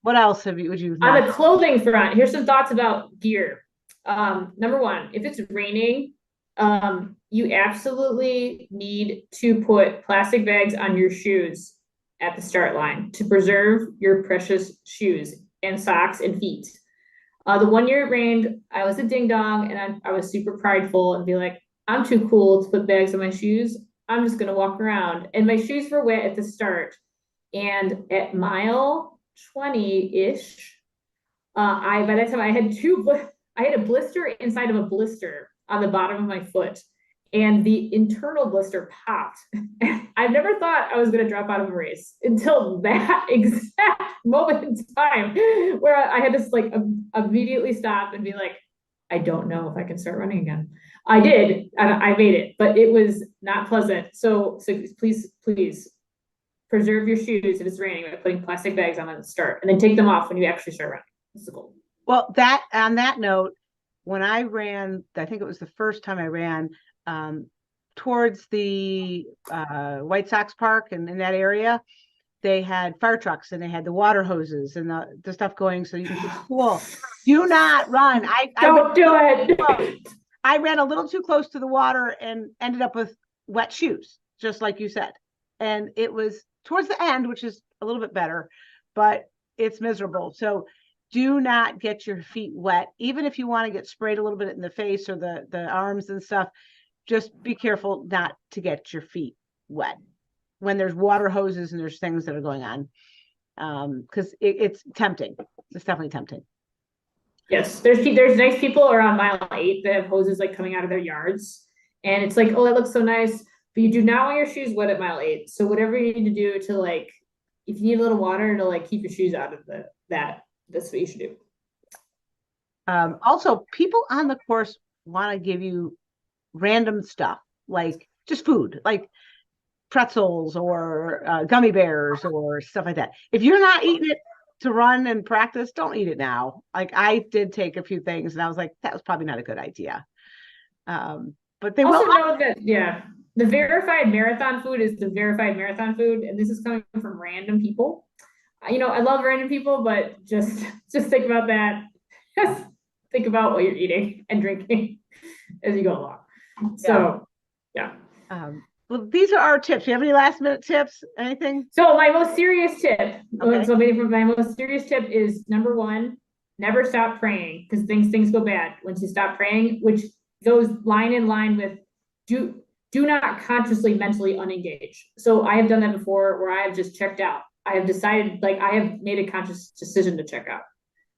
What else would you On not? the clothing front, here's some thoughts about gear. Number one, if it's raining, you absolutely need to put plastic bags on your shoes at the start line to preserve your precious shoes and socks and feet. The one year it rained, I was a ding dong and I was super prideful and be like, I'm too cool to put bags on my shoes. I'm just gonna walk around. And my shoes were wet at the start. And at mile 20-ish, I by that time I had I had a blister inside of a blister on the bottom of my foot, and the internal blister popped. I've never thought I was going to drop out of a race until that exact moment in time, where I had to like immediately stop and be like, I don't know if I can start running again. I did, I made it, but it was not pleasant. So please preserve your shoes if it's raining by putting plastic bags on at the start, and then take them off when you actually start running. That's the goal. Well, that on that note, when I ran, I think it was the first time I ran towards the White Sox Park and in that area, they had fire trucks and they had the water hoses and the stuff going so you can keep cool. Do not run. Don't do it. I ran a little too close to the water and ended up with wet shoes, just like you said. And it was towards the end, which is a little bit better, but it's miserable. So do not get your feet wet, even if you want to get sprayed a little bit in the face or the arms and stuff. Just be careful not to get your feet wet when there's water hoses and there's things that are going on, because it's tempting. It's definitely tempting. Yes, there's nice people around mile 8 that have hoses like coming out of their yards, and it's like, oh, that looks so nice, but you do not want your shoes wet at mile 8. So whatever you need to do to like, if you need a little water to like keep your shoes out of that's what you should do. Also, people on the course want to give you random stuff, like just food, like pretzels or gummy bears or stuff like that. If you're not eating it to run and practice, don't eat it now. Like I did take a few things and I was like, that was probably not a good idea. But they Also will. know that, yeah, the verified marathon food is the verified marathon food, and this is coming from random people. I love random people, but just think about that. Just think about what you're eating and drinking as you go along. So, yeah. Well, these are our tips. Do you have any last minute tips? Anything? So my most serious tip. Okay. So maybe my most serious tip is number one: never stop praying, because things go bad once you stop praying, which goes line in line with do not consciously mentally unengage. So I have done that before, where I have just checked out. I have decided, like, I have made a conscious decision to check out.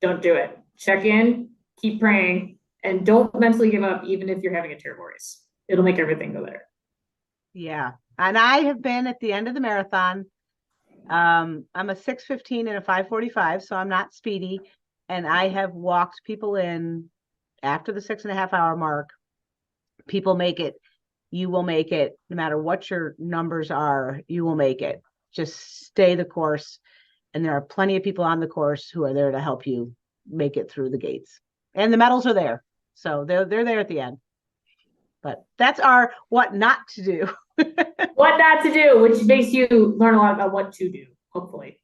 Don't do it. Check in, keep praying, and don't mentally give up, even if you're having a terrible race. It'll make everything go better. Yeah. And I have been at the end of the marathon. I'm a 6:15 and a 5:45, so I'm not speedy. And I have walked people in after the 6.5 hour mark. People make it. You will make it. No matter what your numbers are, you will make it. Just stay the course. And there are plenty of people on the course who are there to help you make it through the gates. And the medals are there. So they're there at the end. But that's our what not to do. What not to do, which makes you learn a lot about what to do, hopefully.